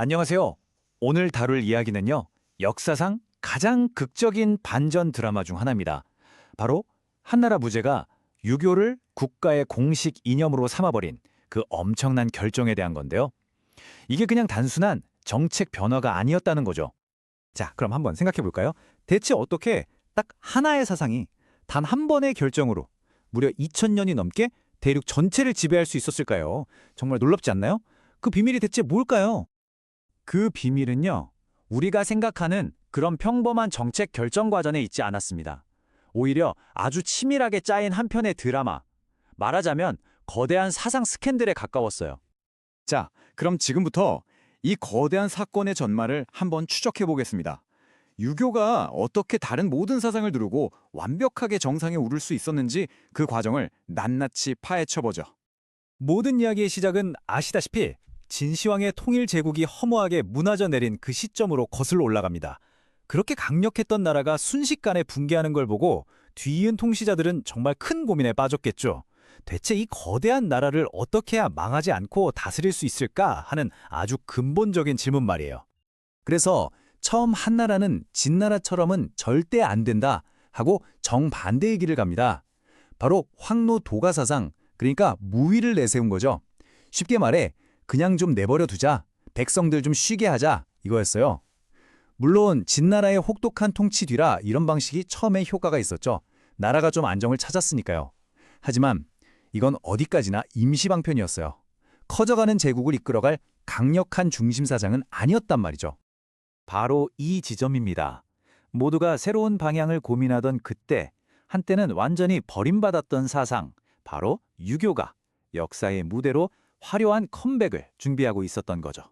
안녕하세요. 오늘 다룰 이야기는요, 역사상 가장 극적인 반전 드라마 중 하나입니다. 바로 한나라 무제가 유교를 국가의 공식 이념으로 삼아버린 그 엄청난 결정에 대한 건데요. 이게 그냥 단순한 정책 변화가 아니었다는 거죠. 자, 그럼 한번 생각해 볼까요? 대체 어떻게 딱 하나의 사상이 단 한 번의 결정으로 무려 2000년이 넘게 대륙 전체를 지배할 수 있었을까요? 정말 놀랍지 않나요? 그 비밀이 대체 뭘까요? 그 비밀은요, 우리가 생각하는 그런 평범한 정책 결정 과정에 있지 않았습니다. 오히려 아주 치밀하게 짜인 한 편의 드라마, 말하자면 거대한 사상 스캔들에 가까웠어요. 자, 그럼 지금부터 이 거대한 사건의 전말을 한번 추적해 보겠습니다. 유교가 어떻게 다른 모든 사상을 누르고 완벽하게 정상에 오를 수 있었는지 그 과정을 낱낱이 파헤쳐 보죠. 모든 이야기의 시작은 아시다시피 진시황의 통일 제국이 허무하게 무너져 내린 그 시점으로 거슬러 올라갑니다. 그렇게 강력했던 나라가 순식간에 붕괴하는 걸 보고 뒤이은 통치자들은 정말 큰 고민에 빠졌겠죠. 대체 이 거대한 나라를 어떻게 해야 망하지 않고 다스릴 수 있을까 하는 아주 근본적인 질문 말이에요. 그래서 처음 한나라는 진나라처럼은 절대 안 된다 하고 정반대의 길을 갑니다. 바로 황노 도가사상, 그러니까 무위를 내세운 거죠. 쉽게 말해 그냥 좀 내버려 두자, 백성들 좀 쉬게 하자 이거였어요. 물론 진나라의 혹독한 통치 뒤라 이런 방식이 처음에 효과가 있었죠. 나라가 좀 안정을 찾았으니까요. 하지만 이건 어디까지나 임시방편이었어요. 커져가는 제국을 이끌어갈 강력한 중심사장은 아니었단 말이죠. 바로 이 지점입니다. 모두가 새로운 방향을 고민하던 그때, 한때는 완전히 버림받았던 사상, 바로 유교가 역사의 무대로 화려한 컴백을 준비하고 있었던 거죠.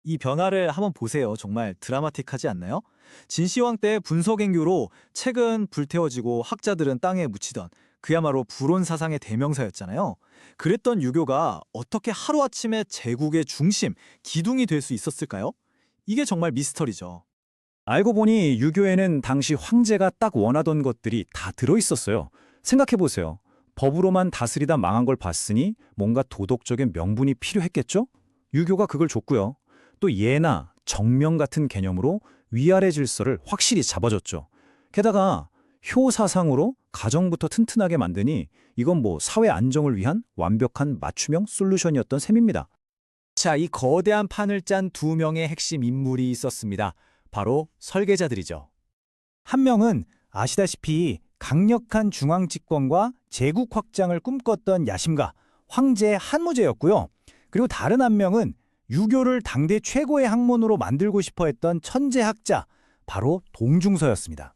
이 변화를 한번 보세요. 정말 드라마틱하지 않나요? 진시황 때 분서갱교로 책은 불태워지고 학자들은 땅에 묻히던 그야말로 불온 사상의 대명사였잖아요. 그랬던 유교가 어떻게 하루아침에 제국의 중심, 기둥이 될 수 있었을까요? 이게 정말 미스터리죠. 알고 보니 유교에는 당시 황제가 딱 원하던 것들이 다 들어있었어요. 생각해보세요. 법으로만 다스리다 망한 걸 봤으니 뭔가 도덕적인 명분이 필요했겠죠? 유교가 그걸 줬고요. 또 예나 정명 같은 개념으로 위아래 질서를 확실히 잡아줬죠. 게다가 효사상으로 가정부터 튼튼하게 만드니 이건 뭐 사회 안정을 위한 완벽한 맞춤형 솔루션이었던 셈입니다. 자, 이 거대한 판을 짠 두 명의 핵심 인물이 있었습니다. 바로 설계자들이죠. 한 명은 아시다시피 강력한 중앙 집권과 제국 확장을 꿈꿨던 야심가 황제 한무제였고요. 그리고 다른 한 명은 유교를 당대 최고의 학문으로 만들고 싶어 했던 천재학자, 바로 동중서였습니다.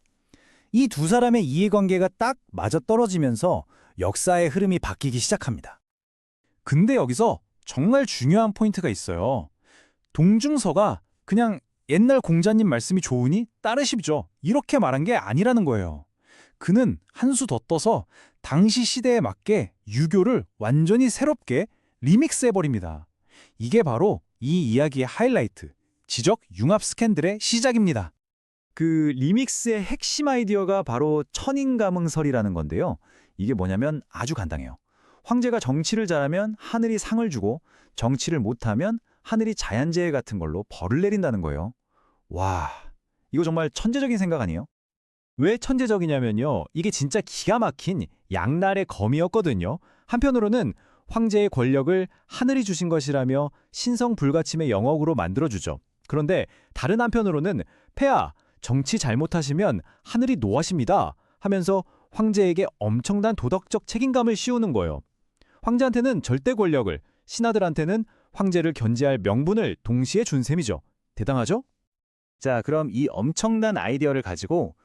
이 두 사람의 이해관계가 딱 맞아떨어지면서 역사의 흐름이 바뀌기 시작합니다. 근데 여기서 정말 중요한 포인트가 있어요. 동중서가 그냥 옛날 공자님 말씀이 좋으니 따르십시오, 이렇게 말한 게 아니라는 거예요. 그는 한 수 더 떠서 당시 시대에 맞게 유교를 완전히 새롭게 리믹스해버립니다. 이게 바로 이 이야기의 하이라이트, 지적 융합 스캔들의 시작입니다. 그 리믹스의 핵심 아이디어가 바로 천인감응설이라는 건데요. 이게 뭐냐면 아주 간단해요. 황제가 정치를 잘하면 하늘이 상을 주고 정치를 못하면 하늘이 자연재해 같은 걸로 벌을 내린다는 거예요. 와, 이거 정말 천재적인 생각 아니에요? 왜 천재적이냐면요, 이게 진짜 기가 막힌 양날의 검이었거든요. 한편으로는 황제의 권력을 하늘이 주신 것이라며 신성불가침의 영역으로 만들어주죠. 그런데 다른 한편으로는 폐하, 정치 잘못하시면 하늘이 노하십니다 하면서 황제에게 엄청난 도덕적 책임감을 씌우는 거예요. 황제한테는 절대 권력을, 신하들한테는 황제를 견제할 명분을 동시에 준 셈이죠. 대단하죠? 자, 그럼 이 엄청난 아이디어를 가지고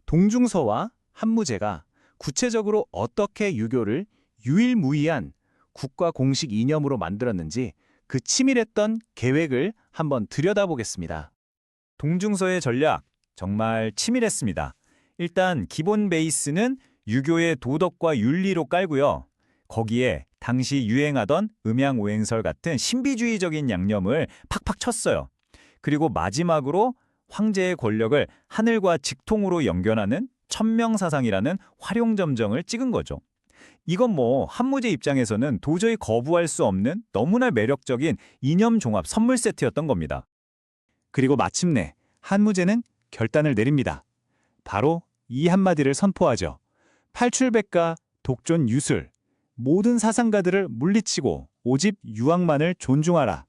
동중서와 한무제가 구체적으로 어떻게 유교를 유일무이한 국가 공식 이념으로 만들었는지 그 치밀했던 계획을 한번 들여다보겠습니다. 동중서의 전략, 정말 치밀했습니다. 일단 기본 베이스는 유교의 도덕과 윤리로 깔고요. 거기에 당시 유행하던 음양오행설 같은 신비주의적인 양념을 팍팍 쳤어요. 그리고 마지막으로 황제의 권력을 하늘과 직통으로 연결하는 천명사상이라는 활용점정을 찍은 거죠. 이건 뭐 한무제 입장에서는 도저히 거부할 수 없는 너무나 매력적인 이념 종합 선물 세트였던 겁니다. 그리고 마침내 한무제는 결단을 내립니다. 바로 이 한마디를 선포하죠. 팔출백과 독존 유술, 모든 사상가들을 물리치고 오직 유학만을 존중하라.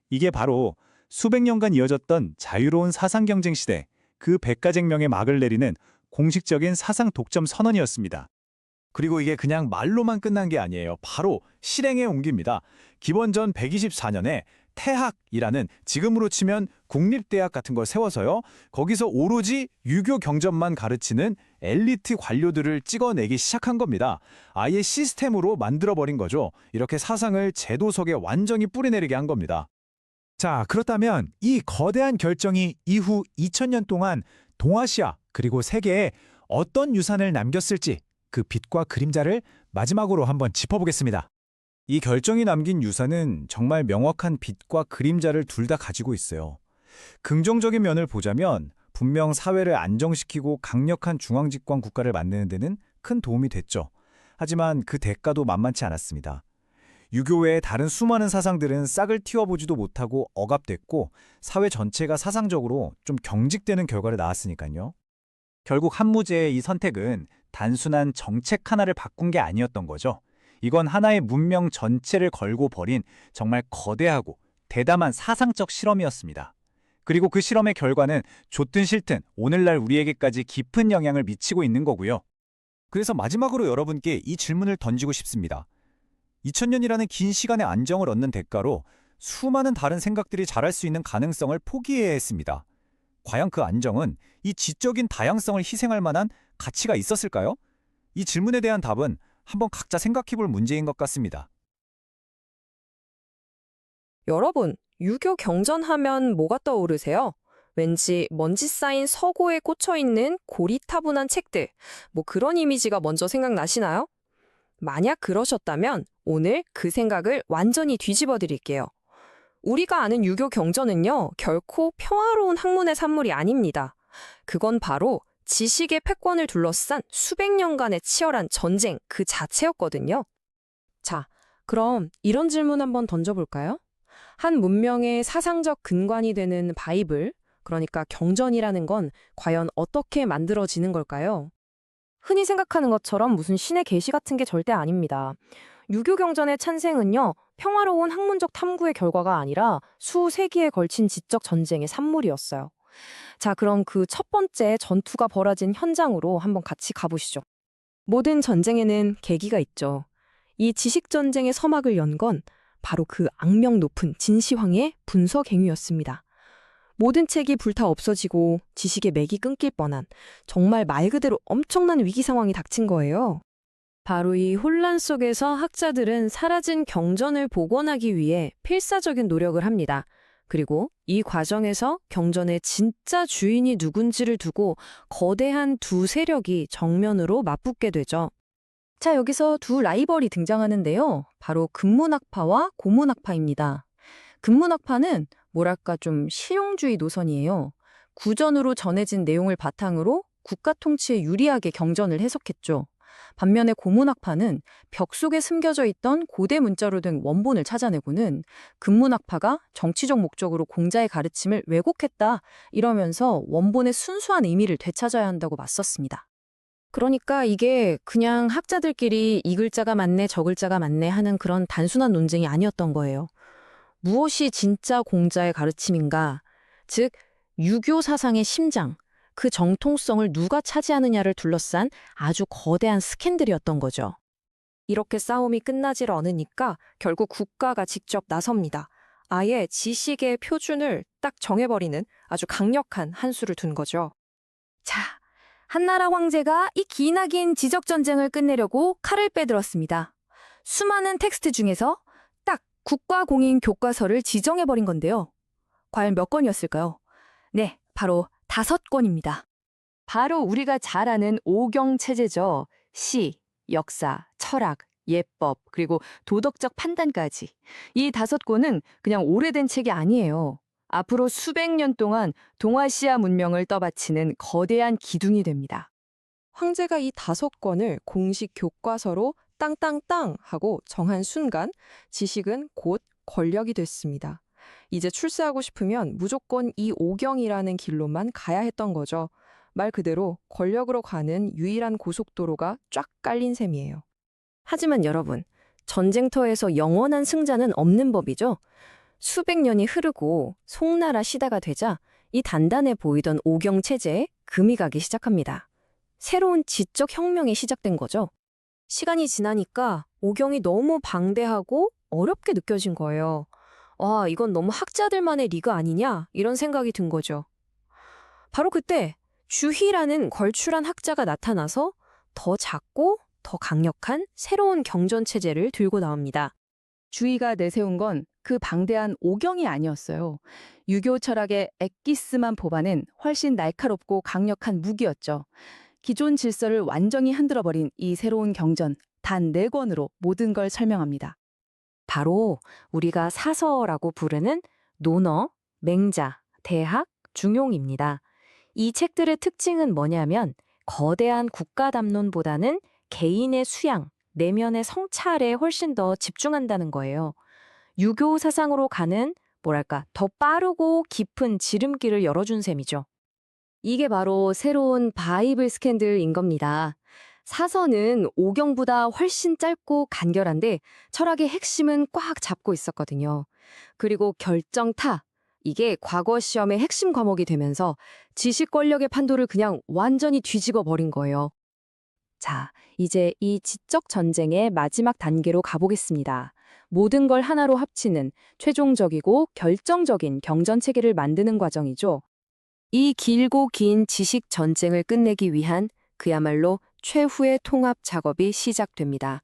이게 바로 수백 년간 이어졌던 자유로운 사상 경쟁 시대 그 백가쟁명에 막을 내리는 공식적인 사상 독점 선언이었습니다. 그리고 이게 그냥 말로만 끝난 게 아니에요. 바로 실행에 옮깁니다. 기원 전 124년에 태학이라는 지금으로 치면 국립대학 같은 걸 세워서요. 거기서 오로지 유교 경전만 가르치는 엘리트 관료들을 찍어내기 시작한 겁니다. 아예 시스템으로 만들어버린 거죠. 이렇게 사상을 제도석에 완전히 뿌리내리게 한 겁니다. 자, 그렇다면 이 거대한 결정이 이후 2000년 동안 동아시아 그리고 세계에 어떤 유산을 남겼을지 그 빛과 그림자를 마지막으로 한번 짚어보겠습니다. 이 결정이 남긴 유산은 정말 명확한 빛과 그림자를 둘 다 가지고 있어요. 긍정적인 면을 보자면 분명 사회를 안정시키고 강력한 중앙집권 국가를 만드는 데는 큰 도움이 됐죠. 하지만 그 대가도 만만치 않았습니다. 유교 외의 다른 수많은 사상들은 싹을 틔워보지도 못하고 억압됐고 사회 전체가 사상적으로 좀 경직되는 결과를 낳았으니까요. 결국 한무제의 이 선택은 단순한 정책 하나를 바꾼 게 아니었던 거죠. 이건 하나의 문명 전체를 걸고 벌인 정말 거대하고 대담한 사상적 실험이었습니다. 그리고 그 실험의 결과는 좋든 싫든 오늘날 우리에게까지 깊은 영향을 미치고 있는 거고요. 그래서 마지막으로 여러분께 이 질문을 던지고 싶습니다. 2000년이라는 긴 시간의 안정을 얻는 대가로 수많은 다른 생각들이 자랄 수 있는 가능성을 포기해야 했습니다. 과연 그 안정은 이 지적인 다양성을 희생할 만한 가치가 있었을까요? 이 질문에 대한 답은 한번 각자 생각해볼 문제인 것 같습니다. 여러분, 유교 경전하면 뭐가 떠오르세요? 왠지 먼지 쌓인 서고에 꽂혀있는 고리타분한 책들, 뭐 그런 이미지가 먼저 생각나시나요? 만약 그러셨다면 오늘 그 생각을 완전히 뒤집어 드릴게요. 우리가 아는 유교 경전은요, 결코 평화로운 학문의 산물이 아닙니다. 그건 바로 지식의 패권을 둘러싼 수백 년간의 치열한 전쟁 그 자체였거든요. 자, 그럼 이런 질문 한번 던져볼까요? 한 문명의 사상적 근간이 되는 바이블, 그러니까 경전이라는 건 과연 어떻게 만들어지는 걸까요? 흔히 생각하는 것처럼 무슨 신의 계시 같은 게 절대 아닙니다. 유교 경전의 찬생은요, 평화로운 학문적 탐구의 결과가 아니라 수세기에 걸친 지적 전쟁의 산물이었어요. 자, 그럼 그 첫 번째 전투가 벌어진 현장으로 한번 같이 가보시죠. 모든 전쟁에는 계기가 있죠. 이 지식전쟁의 서막을 연 건 바로 그 악명 높은 진시황의 분서갱유였습니다. 모든 책이 불타 없어지고 지식의 맥이 끊길 뻔한 정말 말 그대로 엄청난 위기 상황이 닥친 거예요. 바로 이 혼란 속에서 학자들은 사라진 경전을 복원하기 위해 필사적인 노력을 합니다. 그리고 이 과정에서 경전의 진짜 주인이 누군지를 두고 거대한 두 세력이 정면으로 맞붙게 되죠. 자, 여기서 두 라이벌이 등장하는데요. 바로 근문학파와 고문학파입니다. 근문학파는 뭐랄까 좀 실용주의 노선이에요. 구전으로 전해진 내용을 바탕으로 국가 통치에 유리하게 경전을 해석했죠. 반면에 고문학파는 벽 속에 숨겨져 있던 고대 문자로 된 원본을 찾아내고는 근문학파가 정치적 목적으로 공자의 가르침을 왜곡했다 이러면서 원본의 순수한 의미를 되찾아야 한다고 맞섰습니다. 그러니까 이게 그냥 학자들끼리 이 글자가 맞네 저 글자가 맞네 하는 그런 단순한 논쟁이 아니었던 거예요. 무엇이 진짜 공자의 가르침인가? 즉 유교 사상의 심장, 그 정통성을 누가 차지하느냐를 둘러싼 아주 거대한 스캔들이었던 거죠. 이렇게 싸움이 끝나질 않으니까 결국 국가가 직접 나섭니다. 아예 지식의 표준을 딱 정해버리는 아주 강력한 한 수를 둔 거죠. 자, 한나라 황제가 이 기나긴 지적전쟁을 끝내려고 칼을 빼들었습니다. 수많은 텍스트 중에서 딱 국가공인 교과서를 지정해버린 건데요. 과연 몇 권이었을까요? 네, 바로 5권입니다. 바로 우리가 잘 아는 오경체제죠. 시, 역사, 철학, 예법, 그리고 도덕적 판단까지. 이 5권은 그냥 오래된 책이 아니에요. 앞으로 수백 년 동안 동아시아 문명을 떠받치는 거대한 기둥이 됩니다. 황제가 이 5권을 공식 교과서로 땅땅땅 하고 정한 순간 지식은 곧 권력이 됐습니다. 이제 출세하고 싶으면 무조건 이 오경이라는 길로만 가야 했던 거죠. 말 그대로 권력으로 가는 유일한 고속도로가 쫙 깔린 셈이에요. 하지만 여러분, 전쟁터에서 영원한 승자는 없는 법이죠. 수백 년이 흐르고 송나라 시대가 되자 이 단단해 보이던 오경 체제에 금이 가기 시작합니다. 새로운 지적 혁명이 시작된 거죠. 시간이 지나니까 오경이 너무 방대하고 어렵게 느껴진 거예요. 와, 이건 너무 학자들만의 리그 아니냐? 이런 생각이 든 거죠. 바로 그때 주희라는 걸출한 학자가 나타나서 더 작고 더 강력한 새로운 경전 체제를 들고 나옵니다. 주의가 내세운 건 그 방대한 오경이 아니었어요. 유교 철학의 엑기스만 뽑아낸 훨씬 날카롭고 강력한 무기였죠. 기존 질서를 완전히 흔들어버린 이 새로운 경전, 단 4권으로 모든 걸 설명합니다. 바로 우리가 사서라고 부르는 논어, 맹자, 대학, 중용입니다. 이 책들의 특징은 뭐냐면 거대한 국가담론보다는 개인의 수양, 내면의 성찰에 훨씬 더 집중한다는 거예요. 유교 사상으로 가는 더 빠르고 깊은 지름길을 열어준 셈이죠. 이게 바로 새로운 바이블 스캔들인 겁니다. 사서는 오경보다 훨씬 짧고 간결한데 철학의 핵심은 꽉 잡고 있었거든요. 그리고 결정타, 이게 과거 시험의 핵심 과목이 되면서 지식 권력의 판도를 그냥 완전히 뒤집어 버린 거예요. 자, 이제 이 지적 전쟁의 마지막 단계로 가보겠습니다. 모든 걸 하나로 합치는 최종적이고 결정적인 경전 체계를 만드는 과정이죠. 이 길고 긴 지식 전쟁을 끝내기 위한 그야말로 최후의 통합 작업이 시작됩니다.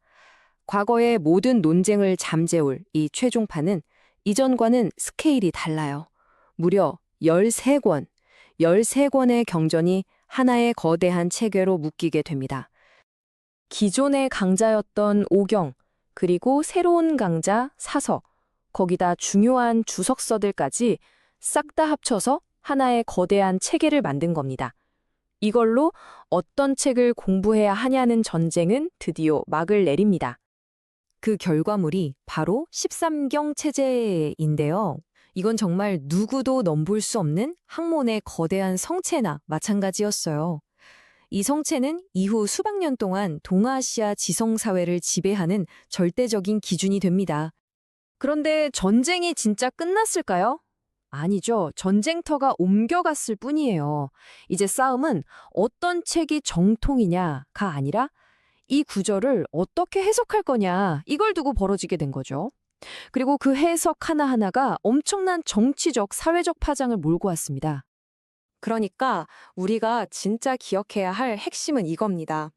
과거의 모든 논쟁을 잠재울 이 최종판은 이전과는 스케일이 달라요. 무려 13권, 13권의 경전이 하나의 거대한 체계로 묶이게 됩니다. 기존의 강자였던 오경, 그리고 새로운 강자 사서, 거기다 중요한 주석서들까지 싹 다 합쳐서 하나의 거대한 체계를 만든 겁니다. 이걸로 어떤 책을 공부해야 하냐는 전쟁은 드디어 막을 내립니다. 그 결과물이 바로 13경 체제인데요. 이건 정말 누구도 넘볼 수 없는 학문의 거대한 성체나 마찬가지였어요. 이 성체는 이후 수백 년 동안 동아시아 지성사회를 지배하는 절대적인 기준이 됩니다. 그런데 전쟁이 진짜 끝났을까요? 아니죠. 전쟁터가 옮겨갔을 뿐이에요. 이제 싸움은 어떤 책이 정통이냐가 아니라 이 구절을 어떻게 해석할 거냐, 이걸 두고 벌어지게 된 거죠. 그리고 그 해석 하나하나가 엄청난 정치적, 사회적 파장을 몰고 왔습니다. 그러니까 우리가 진짜 기억해야 할 핵심은 이겁니다.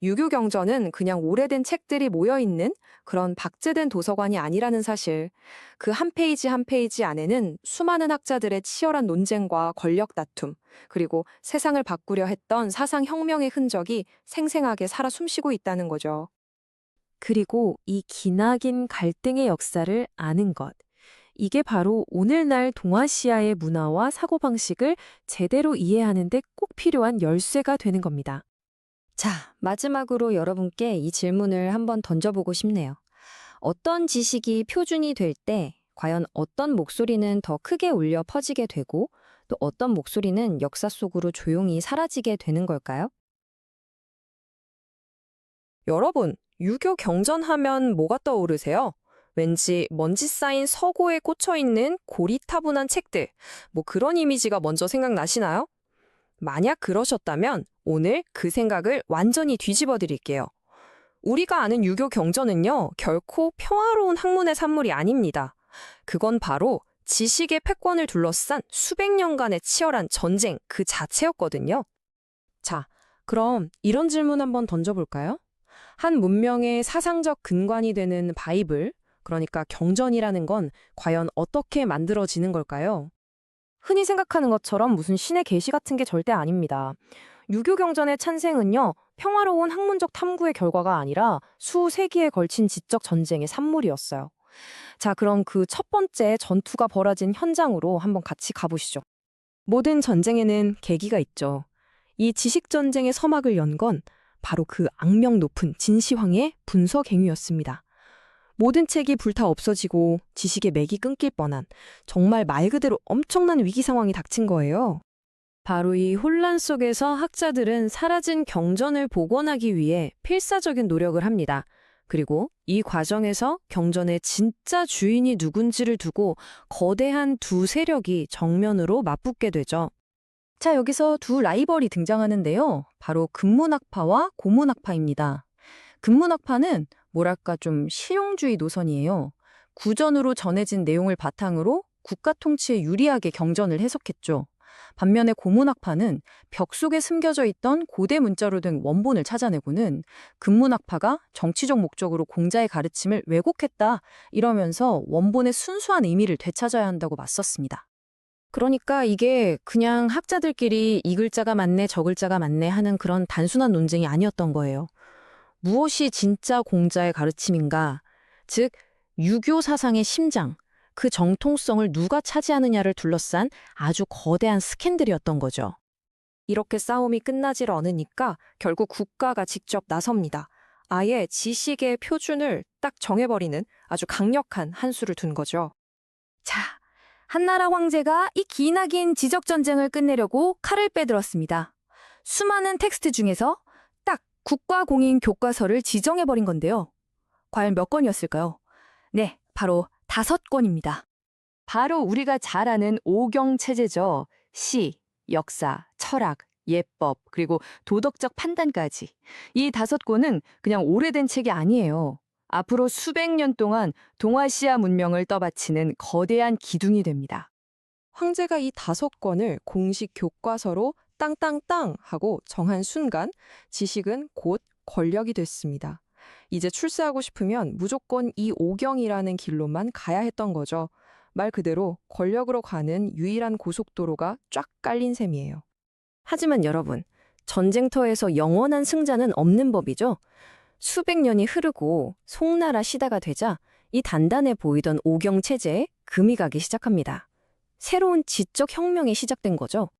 유교 경전은 그냥 오래된 책들이 모여있는 그런 박제된 도서관이 아니라는 사실. 그 한 페이지 한 페이지 안에는 수많은 학자들의 치열한 논쟁과 권력 다툼, 그리고 세상을 바꾸려 했던 사상혁명의 흔적이 생생하게 살아 숨쉬고 있다는 거죠. 그리고 이 기나긴 갈등의 역사를 아는 것. 이게 바로 오늘날 동아시아의 문화와 사고방식을 제대로 이해하는 데 꼭 필요한 열쇠가 되는 겁니다. 자, 마지막으로 여러분께 이 질문을 한번 던져보고 싶네요. 어떤 지식이 표준이 될 때 과연 어떤 목소리는 더 크게 울려 퍼지게 되고 또 어떤 목소리는 역사 속으로 조용히 사라지게 되는 걸까요? 여러분, 유교 경전하면 뭐가 떠오르세요? 왠지 먼지 쌓인 서고에 꽂혀있는 고리타분한 책들, 그런 이미지가 먼저 생각나시나요? 만약 그러셨다면 오늘 그 생각을 완전히 뒤집어 드릴게요. 우리가 아는 유교 경전은요, 결코 평화로운 학문의 산물이 아닙니다. 그건 바로 지식의 패권을 둘러싼 수백 년간의 치열한 전쟁 그 자체였거든요. 자, 그럼 이런 질문 한번 던져볼까요? 한 문명의 사상적 근간이 되는 바이블, 그러니까 경전이라는 건 과연 어떻게 만들어지는 걸까요? 흔히 생각하는 것처럼 무슨 신의 계시 같은 게 절대 아닙니다. 유교 경전의 찬생은요, 평화로운 학문적 탐구의 결과가 아니라 수세기에 걸친 지적 전쟁의 산물이었어요. 자, 그럼 그 첫 번째 전투가 벌어진 현장으로 한번 같이 가보시죠. 모든 전쟁에는 계기가 있죠. 이 지식 전쟁의 서막을 연 건 바로 그 악명 높은 진시황의 분서갱유였습니다. 모든 책이 불타 없어지고 지식의 맥이 끊길 뻔한 정말 말 그대로 엄청난 위기 상황이 닥친 거예요. 바로 이 혼란 속에서 학자들은 사라진 경전을 복원하기 위해 필사적인 노력을 합니다. 그리고 이 과정에서 경전의 진짜 주인이 누군지를 두고 거대한 두 세력이 정면으로 맞붙게 되죠. 자, 여기서 두 라이벌이 등장하는데요. 바로 근문학파와 고문학파입니다. 근문학파는 뭐랄까 좀 실용주의 노선이에요. 구전으로 전해진 내용을 바탕으로 국가 통치에 유리하게 경전을 해석했죠. 반면에 고문학파는 벽 속에 숨겨져 있던 고대 문자로 된 원본을 찾아내고는 근문학파가 정치적 목적으로 공자의 가르침을 왜곡했다 이러면서 원본의 순수한 의미를 되찾아야 한다고 맞섰습니다. 그러니까 이게 그냥 학자들끼리 이 글자가 맞네 저 글자가 맞네 하는 그런 단순한 논쟁이 아니었던 거예요. 무엇이 진짜 공자의 가르침인가? 즉 유교 사상의 심장, 그 정통성을 누가 차지하느냐를 둘러싼 아주 거대한 스캔들이었던 거죠. 이렇게 싸움이 끝나질 않으니까 결국 국가가 직접 나섭니다. 아예 지식의 표준을 딱 정해버리는 아주 강력한 한 수를 둔 거죠. 자, 한나라 황제가 이 기나긴 지적전쟁을 끝내려고 칼을 빼들었습니다. 수많은 텍스트 중에서 딱 국가공인 교과서를 지정해버린 건데요. 과연 몇 권이었을까요? 네, 바로 5권입니다. 바로 우리가 잘 아는 오경체제죠. 시, 역사, 철학, 예법, 그리고 도덕적 판단까지. 이 5권은 그냥 오래된 책이 아니에요. 앞으로 수백 년 동안 동아시아 문명을 떠받치는 거대한 기둥이 됩니다. 황제가 이 5권을 공식 교과서로 땅땅땅 하고 정한 순간 지식은 곧 권력이 됐습니다. 이제 출세하고 싶으면 무조건 이 오경이라는 길로만 가야 했던 거죠. 말 그대로 권력으로 가는 유일한 고속도로가 쫙 깔린 셈이에요. 하지만 여러분, 전쟁터에서 영원한 승자는 없는 법이죠. 수백 년이 흐르고 송나라 시대가 되자 이 단단해 보이던 오경 체제에 금이 가기 시작합니다. 새로운 지적 혁명이 시작된 거죠.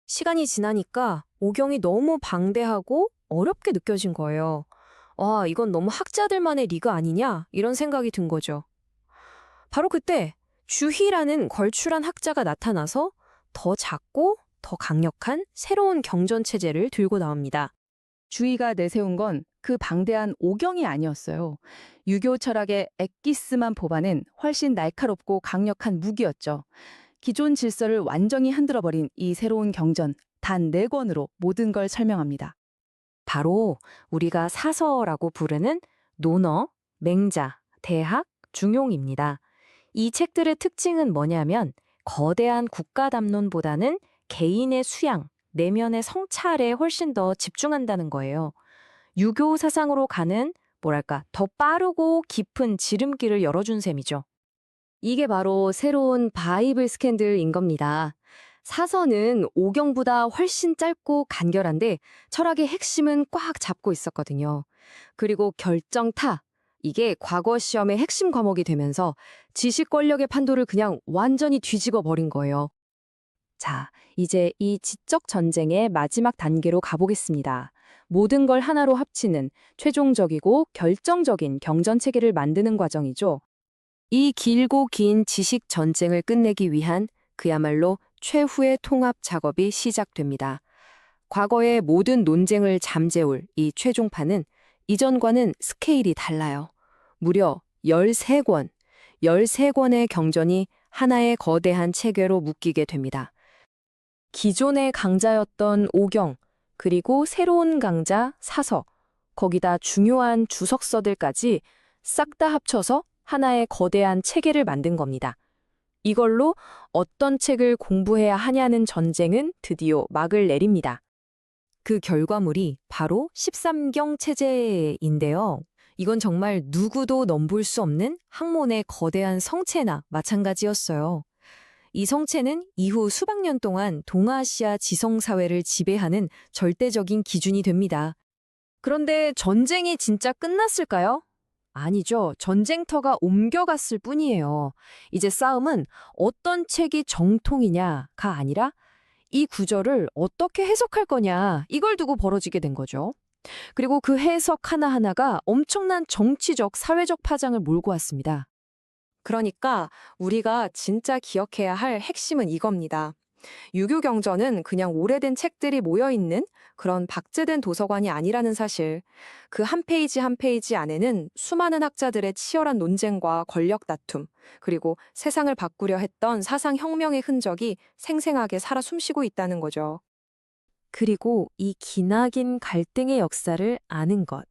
시간이 지나니까 오경이 너무 방대하고 어렵게 느껴진 거예요. 와, 이건 너무 학자들만의 리그 아니냐? 이런 생각이 든 거죠. 바로 그때 주희라는 걸출한 학자가 나타나서 더 작고 더 강력한 새로운 경전 체제를 들고 나옵니다. 주의가 내세운 건 그 방대한 오경이 아니었어요. 유교 철학의 엑기스만 뽑아낸 훨씬 날카롭고 강력한 무기였죠. 기존 질서를 완전히 흔들어버린 이 새로운 경전, 단 4권으로 모든 걸 설명합니다. 바로 우리가 사서라고 부르는 논어, 맹자, 대학, 중용입니다. 이 책들의 특징은 뭐냐면 거대한 국가 담론보다는 개인의 수양, 내면의 성찰에 훨씬 더 집중한다는 거예요. 유교 사상으로 가는 뭐랄까 더 빠르고 깊은 지름길을 열어준 셈이죠. 이게 바로 새로운 바이블 스캔들인 겁니다. 사서는 오경보다 훨씬 짧고 간결한데 철학의 핵심은 꽉 잡고 있었거든요. 그리고 결정타, 이게 과거 시험의 핵심 과목이 되면서 지식 권력의 판도를 그냥 완전히 뒤집어 버린 거예요. 자, 이제 이 지적 전쟁의 마지막 단계로 가보겠습니다. 모든 걸 하나로 합치는 최종적이고 결정적인 경전 체계를 만드는 과정이죠. 이 길고 긴 지식 전쟁을 끝내기 위한 그야말로 최후의 통합 작업이 시작됩니다. 과거의 모든 논쟁을 잠재울 이 최종판은 이전과는 스케일이 달라요. 무려 13권, 13권의 경전이 하나의 거대한 체계로 묶이게 됩니다. 기존의 강자였던 오경, 그리고 새로운 강자 사서, 거기다 중요한 주석서들까지 싹 다 합쳐서 하나의 거대한 체계를 만든 겁니다. 이걸로 어떤 책을 공부해야 하냐는 전쟁은 드디어 막을 내립니다. 그 결과물이 바로 13경 체제인데요. 이건 정말 누구도 넘볼 수 없는 학문의 거대한 성체나 마찬가지였어요. 이 성체는 이후 수백 년 동안 동아시아 지성사회를 지배하는 절대적인 기준이 됩니다. 그런데 전쟁이 진짜 끝났을까요? 아니죠. 전쟁터가 옮겨갔을 뿐이에요. 이제 싸움은 어떤 책이 정통이냐가 아니라 이 구절을 어떻게 해석할 거냐, 이걸 두고 벌어지게 된 거죠. 그리고 그 해석 하나하나가 엄청난 정치적, 사회적 파장을 몰고 왔습니다. 그러니까 우리가 진짜 기억해야 할 핵심은 이겁니다. 유교 경전은 그냥 오래된 책들이 모여 있는 그런 박제된 도서관이 아니라는 사실. 그 한 페이지 한 페이지 안에는 수많은 학자들의 치열한 논쟁과 권력 다툼, 그리고 세상을 바꾸려 했던 사상 혁명의 흔적이 생생하게 살아 숨쉬고 있다는 거죠. 그리고 이 기나긴 갈등의 역사를 아는 것.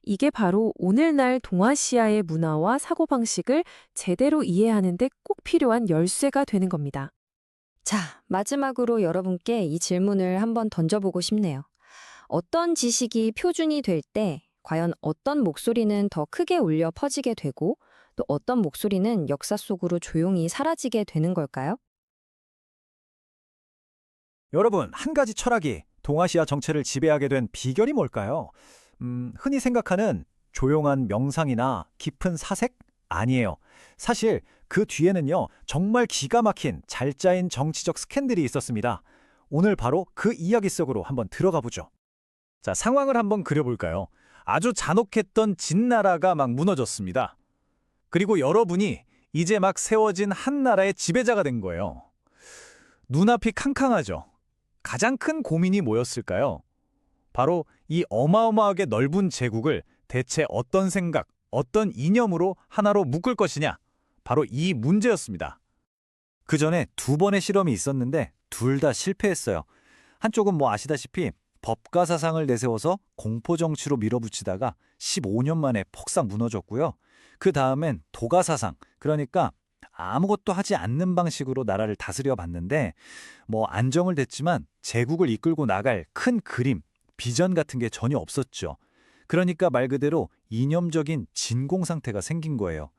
이게 바로 오늘날 동아시아의 문화와 사고방식을 제대로 이해하는 데 꼭 필요한 열쇠가 되는 겁니다. 자, 마지막으로 여러분께 이 질문을 한번 던져보고 싶네요. 어떤 지식이 표준이 될 때 과연 어떤 목소리는 더 크게 울려 퍼지게 되고 또 어떤 목소리는 역사 속으로 조용히 사라지게 되는 걸까요? 여러분, 한 가지 철학이 동아시아 정체를 지배하게 된 비결이 뭘까요? 흔히 생각하는 조용한 명상이나 깊은 사색? 아니에요. 사실 그 뒤에는요, 정말 기가 막힌 잘 짜인 정치적 스캔들이 있었습니다. 오늘 바로 그 이야기 속으로 한번 들어가 보죠. 자, 상황을 한번 그려볼까요? 아주 잔혹했던 진나라가 막 무너졌습니다. 그리고 여러분이 이제 막 세워진 한 나라의 지배자가 된 거예요. 눈앞이 캄캄하죠. 가장 큰 고민이 뭐였을까요? 바로 이 어마어마하게 넓은 제국을 대체 어떤 생각, 어떤 이념으로 하나로 묶을 것이냐. 바로 이 문제였습니다. 그 전에 두 번의 실험이 있었는데 둘 다 실패했어요. 한쪽은 아시다시피 법가 사상을 내세워서 공포 정치로 밀어붙이다가 15년 만에 폭삭 무너졌고요. 그 다음엔 도가 사상, 그러니까 아무것도 하지 않는 방식으로 나라를 다스려 봤는데 안정을 됐지만 제국을 이끌고 나갈 큰 그림, 비전 같은 게 전혀 없었죠. 그러니까 말 그대로 이념적인 진공 상태가 생긴 거예요.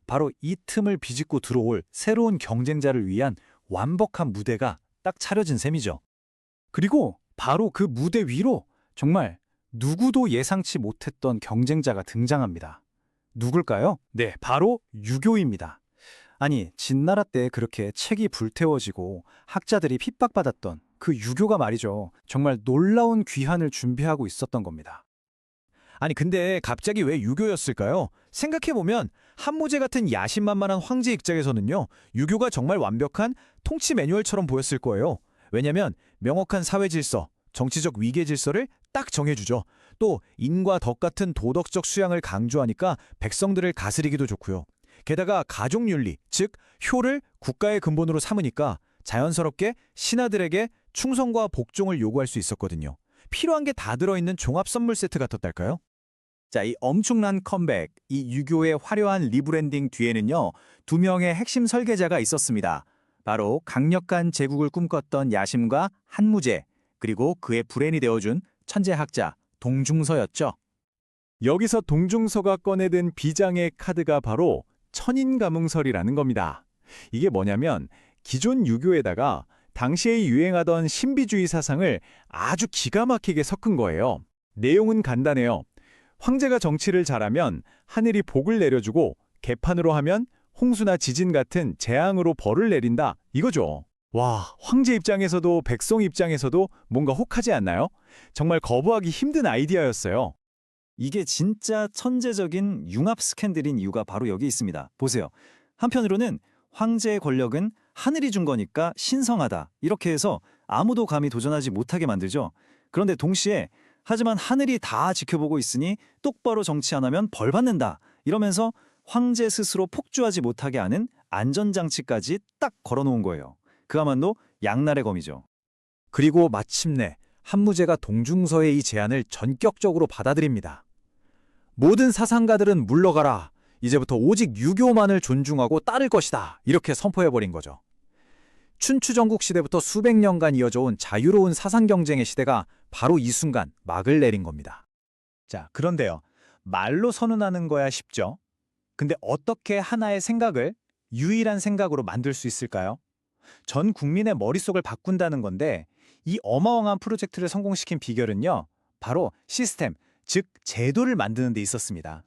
바로 이 틈을 비집고 들어올 새로운 경쟁자를 위한 완벽한 무대가 딱 차려진 셈이죠. 그리고 바로 그 무대 위로 정말 누구도 예상치 못했던 경쟁자가 등장합니다. 누굴까요? 네, 바로 유교입니다. 아니, 진나라 때 그렇게 책이 불태워지고 학자들이 핍박받았던 그 유교가 말이죠. 정말 놀라운 귀환을 준비하고 있었던 겁니다. 아니, 근데 갑자기 왜 유교였을까요? 생각해보면 한무제 같은 야심만만한 황제 입장에서는요, 유교가 정말 완벽한 통치 매뉴얼처럼 보였을 거예요. 왜냐면 명확한 사회 질서, 정치적 위계 질서를 딱 정해주죠. 또 인과 덕 같은 도덕적 수양을 강조하니까 백성들을 가스리기도 좋고요. 게다가 가족윤리, 즉 효를 국가의 근본으로 삼으니까 자연스럽게 신하들에게 충성과 복종을 요구할 수 있었거든요. 필요한 게 다 들어있는 종합 선물 세트 같았달까요? 자, 이 엄청난 컴백, 이 유교의 화려한 리브랜딩 뒤에는요, 두 명의 핵심 설계자가 있었습니다. 바로 강력한 제국을 꿈꿨던 야심과 한무제, 그리고 그의 불행이 되어준 천재학자 동중서였죠. 여기서 동중서가 꺼내든 비장의 카드가 바로 천인가문설이라는 겁니다. 이게 뭐냐면 기존 유교에다가 당시에 유행하던 신비주의 사상을 아주 기가 막히게 섞은 거예요. 내용은 간단해요. 황제가 정치를 잘하면 하늘이 복을 내려주고 개판으로 하면 홍수나 지진 같은 재앙으로 벌을 내린다, 이거죠. 와, 황제 입장에서도 백성 입장에서도 뭔가 혹하지 않나요? 정말 거부하기 힘든 아이디어였어요. 이게 진짜 천재적인 융합 스캔들인 이유가 바로 여기 있습니다. 보세요. 한편으로는 황제의 권력은 하늘이 준 거니까 신성하다, 이렇게 해서 아무도 감히 도전하지 못하게 만들죠. 그런데 동시에 하지만 하늘이 다 지켜보고 있으니 똑바로 정치 안 하면 벌 받는다, 이러면서 황제 스스로 폭주하지 못하게 하는 안전장치까지 딱 걸어놓은 거예요. 그야말로 양날의 검이죠. 그리고 마침내 한무제가 동중서의 이 제안을 전격적으로 받아들입니다. 모든 사상가들은 물러가라. 이제부터 오직 유교만을 존중하고 따를 것이다. 이렇게 선포해버린 거죠. 춘추전국 시대부터 수백 년간 이어져온 자유로운 사상 경쟁의 시대가 바로 이 순간 막을 내린 겁니다. 자, 그런데요. 말로 선언하는 거야 쉽죠? 근데 어떻게 하나의 생각을 유일한 생각으로 만들 수 있을까요? 전 국민의 머릿속을 바꾼다는 건데 이 어마어마한 프로젝트를 성공시킨 비결은요. 바로 시스템, 즉 제도를 만드는 데 있었습니다.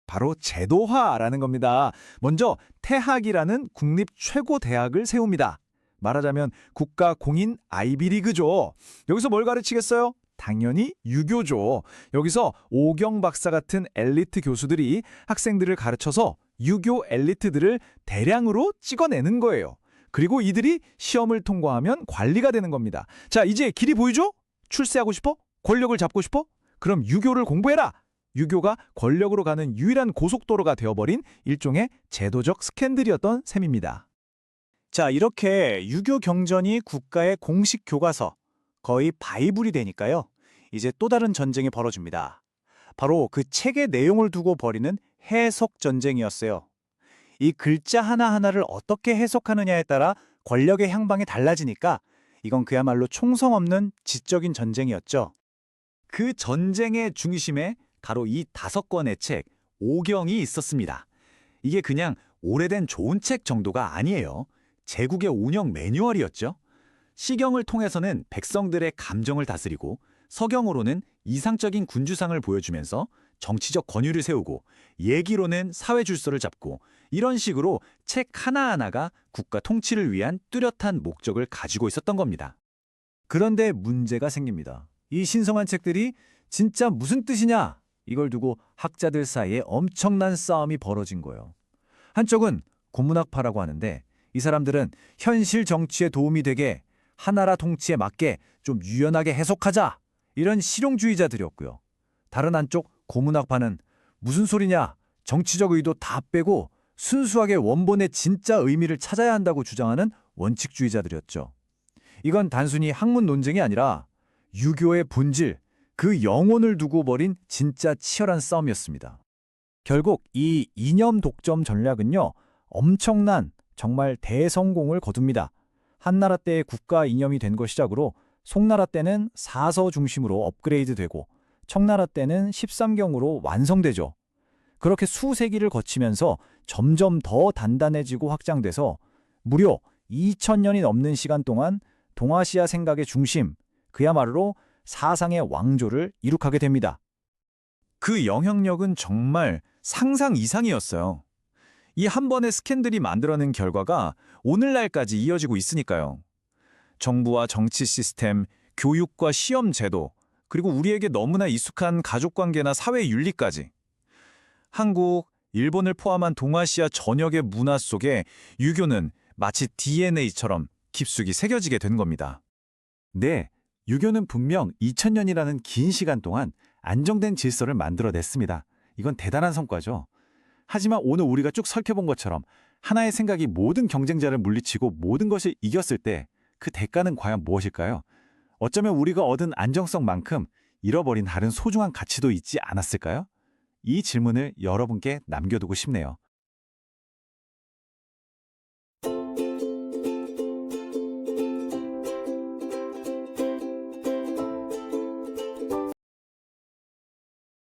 바로 제도화라는 겁니다. 먼저 태학이라는 국립 최고 대학을 세웁니다. 말하자면 국가 공인 아이비리그죠. 여기서 뭘 가르치겠어요? 당연히 유교죠. 여기서 오경 박사 같은 엘리트 교수들이 학생들을 가르쳐서 유교 엘리트들을 대량으로 찍어내는 거예요. 그리고 이들이 시험을 통과하면 관리가 되는 겁니다. 자, 이제 길이 보이죠? 출세하고 싶어? 권력을 잡고 싶어? 그럼 유교를 공부해라! 유교가 권력으로 가는 유일한 고속도로가 되어버린 일종의 제도적 스캔들이었던 셈입니다. 자, 이렇게 유교 경전이 국가의 공식 교과서, 거의 바이블이 되니까요. 이제 또 다른 전쟁이 벌어집니다. 바로 그 책의 내용을 두고 벌이는 해석 전쟁이었어요. 이 글자 하나하나를 어떻게 해석하느냐에 따라 권력의 향방이 달라지니까 이건 그야말로 총성 없는 지적인 전쟁이었죠. 그 전쟁의 중심에 바로 이 5권의 책, 오경이 있었습니다. 이게 그냥 오래된 좋은 책 정도가 아니에요. 제국의 운영 매뉴얼이었죠. 시경을 통해서는 백성들의 감정을 다스리고 서경으로는 이상적인 군주상을 보여주면서 정치적 권위를 세우고 예기로는 사회 질서를 잡고 이런 식으로 책 하나하나가 국가 통치를 위한 뚜렷한 목적을 가지고 있었던 겁니다. 그런데 문제가 생깁니다. 이 신성한 책들이 진짜 무슨 뜻이냐? 이걸 두고 학자들 사이에 엄청난 싸움이 벌어진 거예요. 한쪽은 고문학파라고 하는데 이 사람들은 현실 정치에 도움이 되게 하나라 통치에 맞게 좀 유연하게 해석하자 이런 실용주의자들이었고요. 다른 한쪽 고문학파는 무슨 소리냐? 정치적 의도 다 빼고 순수하게 원본의 진짜 의미를 찾아야 한다고 주장하는 원칙주의자들이었죠. 이건 단순히 학문 논쟁이 아니라 유교의 본질, 그 영혼을 두고 벌인 진짜 치열한 싸움이었습니다. 결국 이 이념 독점 전략은요, 엄청난 정말 대성공을 거둡니다. 한나라 때의 국가 이념이 된 거 시작으로 송나라 때는 사서 중심으로 업그레이드되고 청나라 때는 13경으로 완성되죠. 그렇게 수세기를 거치면서 점점 더 단단해지고 확장돼서 무려 2000년이 넘는 시간 동안 동아시아 생각의 중심, 그야말로 사상의 왕조를 이룩하게 됩니다. 그 영향력은 정말 상상 이상이었어요. 이 한 번의 스캔들이 만들어낸 결과가 오늘날까지 이어지고 있으니까요. 정부와 정치 시스템, 교육과 시험 제도, 그리고 우리에게 너무나 익숙한 가족관계나 사회 윤리까지. 한국, 일본을 포함한 동아시아 전역의 문화 속에 유교는 마치 DNA처럼 깊숙이 새겨지게 된 겁니다. 네, 유교는 분명 2000년이라는 긴 시간 동안 안정된 질서를 만들어냈습니다. 이건 대단한 성과죠. 하지만 오늘 우리가 쭉 살펴본 것처럼 하나의 생각이 모든 경쟁자를 물리치고 모든 것을 이겼을 때 그 대가는 과연 무엇일까요? 어쩌면 우리가 얻은 안정성만큼 잃어버린 다른 소중한 가치도 있지 않았을까요? 이 질문을 여러분께 남겨두고 싶네요.